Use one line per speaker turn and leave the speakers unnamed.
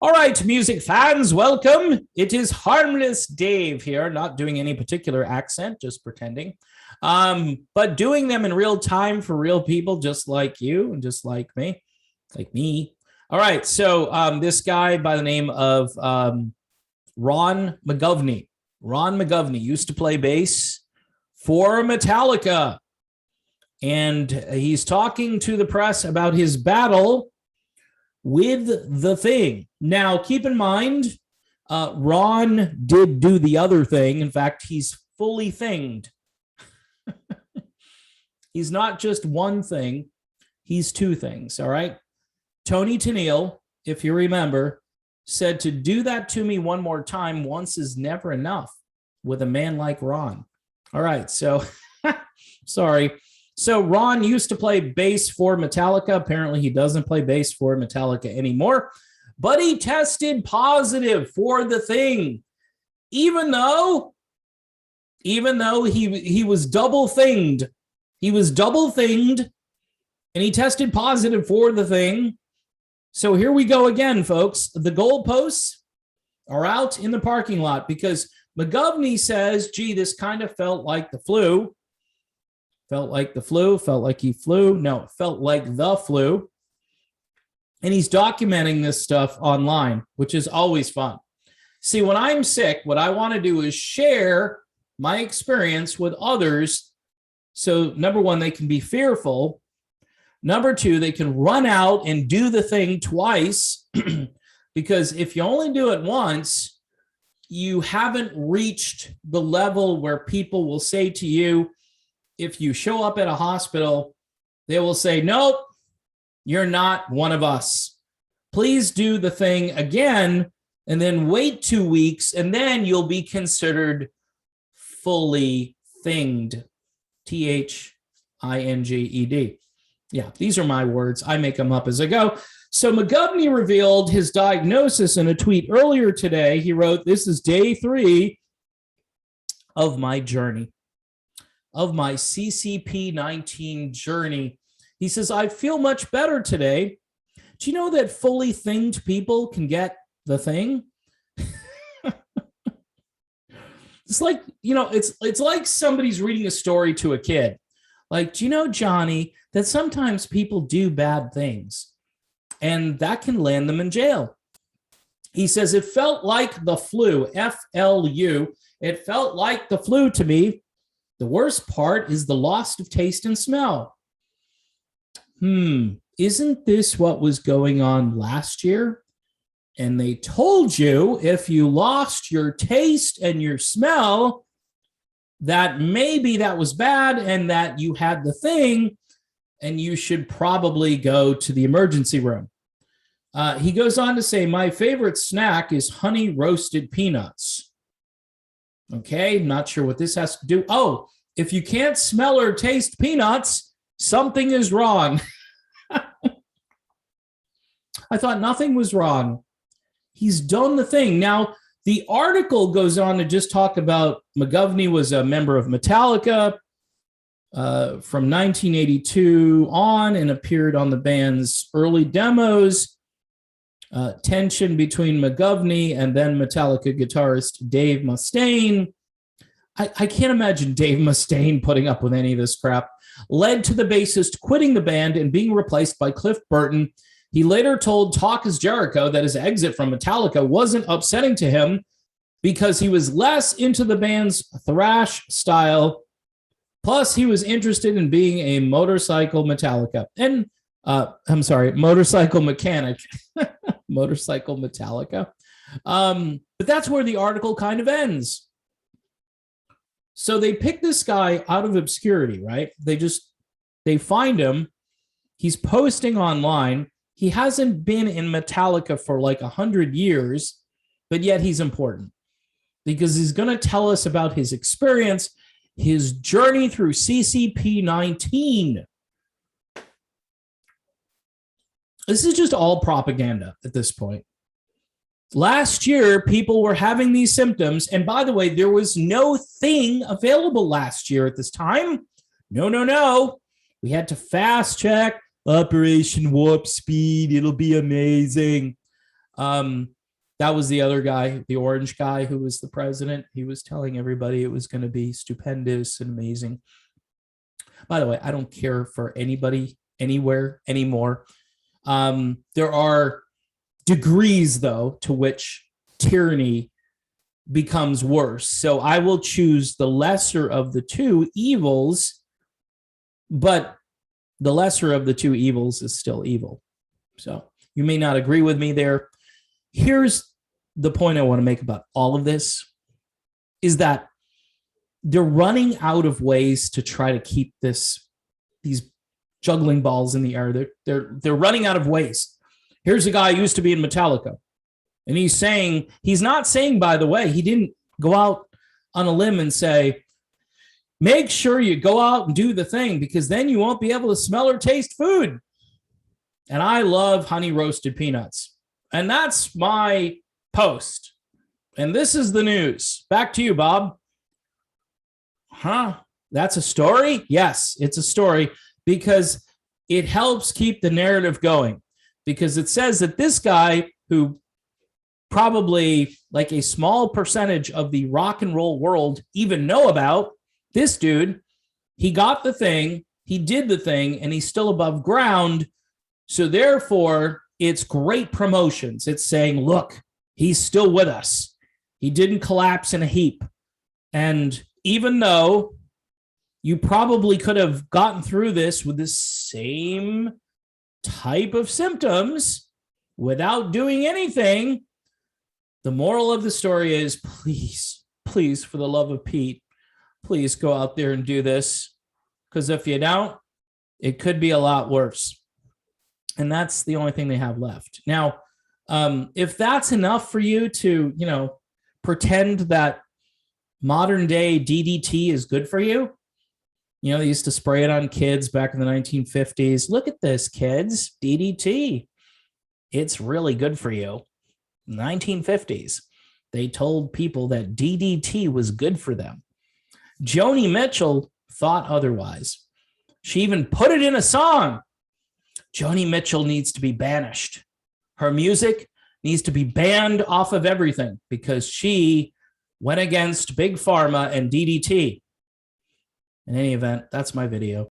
All right, music fans, welcome. It is Harmless Dave here, not doing any particular accent, just pretending, but doing them in real time for real people just like you and just like me. All right, so this guy by the name of Ron McGovney. Ron McGovney used to play bass for Metallica, and he's talking to the press about his battle with the Thing. Now, keep in mind, Ron did do the other thing. In fact, he's fully thinged. He's not just one thing, he's two things, all right? Tony Tennille, if you remember, said to do that to me one more time, once is never enough with a man like Ron. All right, so, sorry. So Ron used to play bass for Metallica. Apparently he doesn't play bass for Metallica anymore, but he tested positive for the Thing, even though he was double thinged. He was double thinged, and he tested positive for the Thing. So here we go again, folks. The goalposts are out in the parking lot because McGovney says, gee, this kind of felt like the flu. Felt like the flu, felt like he flew. No, it felt like the flu. And he's documenting this stuff online, which is always fun. See, when I'm sick, what I want to do is share my experience with others. So number one, they can be fearful. Number two, they can run out and do the thing twice. Because if you only do it once, you haven't reached the level where people will say to you, if you show up at a hospital, they will say, nope, you're not one of us. Please do the thing again, and then wait 2 weeks, and then you'll be considered fully thinged. Thinged. Yeah, these are my words. I make them up as I go. So McGovney revealed his diagnosis in a tweet earlier today. He wrote, this is day 3 of my journey, of my CCP-19 journey. He says, I feel much better today. Do you know that fully thinged people can get the thing? It's like, it's like somebody's reading a story to a kid. Like, do you know, Johnny, that sometimes people do bad things and that can land them in jail? He says, it felt like the flu, F-L-U. It felt like the flu to me. The worst part is the loss of taste and smell. Isn't this what was going on last year? And they told you if you lost your taste and your smell, that maybe that was bad and that you had the thing and you should probably go to the emergency room. He goes on to say, my favorite snack is honey roasted peanuts. Okay, not sure what this has to do. Oh, if you can't smell or taste peanuts, something is wrong. I thought nothing was wrong. He's done the thing. Now, the article goes on to just talk about McGovney was a member of Metallica from 1982 on and appeared on the band's early demos. Tension between McGovney and then Metallica guitarist Dave Mustaine. I can't imagine Dave Mustaine putting up with any of this crap. Led to the bassist quitting the band and being replaced by Cliff Burton. He later told Talk Is Jericho that his exit from Metallica wasn't upsetting to him because he was less into the band's thrash style. Plus, he was interested in being a motorcycle Metallica. And motorcycle mechanic. Motorcycle Metallica. But that's where the article kind of ends. So they pick this guy out of obscurity, right? They find him. He's posting online. He hasn't been in Metallica for like 100 years, but yet he's important because he's going to tell us about his experience, his journey through CCP-19. This is just all propaganda at this point. Last year, people were having these symptoms. And by the way, there was no thing available last year at this time. No. We had to fast check Operation Warp Speed. It'll be amazing. That was the other guy, the orange guy who was the president. He was telling everybody it was going to be stupendous and amazing. By the way, I don't care for anybody anywhere anymore. There are degrees, though, to which tyranny becomes worse. So I will choose the lesser of the two evils, but the lesser of the two evils is still evil. So you may not agree with me there. Here's the point I want to make about all of this is that they're running out of ways to try to keep these juggling balls in the air. They're running out of ways. Here's a guy who used to be in Metallica, and he's not saying, by the way, he didn't go out on a limb and say, make sure you go out and do the thing because then you won't be able to smell or taste food. And I love honey roasted peanuts. And that's my post. And this is the news. Back to you, Bob. Huh? That's a story? Yes, it's a story because it helps keep the narrative going. Because it says that this guy, who probably like a small percentage of the rock and roll world even know about, this dude, he got the thing, he did the thing, and he's still above ground. So therefore, it's great promotions. It's saying, look, he's still with us. He didn't collapse in a heap. And even though you probably could have gotten through this with the same type of symptoms without doing anything, the moral of the story is, please, for the love of Pete, please go out there and do this. Because if you don't, it could be a lot worse. And that's the only thing they have left. Now, if that's enough for you to, pretend that modern day DDT is good for you, they used to spray it on kids back in the 1950s. Look at this, kids, DDT. It's really good for you. 1950s, they told people that DDT was good for them. Joni Mitchell thought otherwise. She even put it in a song. Joni Mitchell needs to be banished. Her music needs to be banned off of everything because she went against Big Pharma and DDT. In any event, that's my video.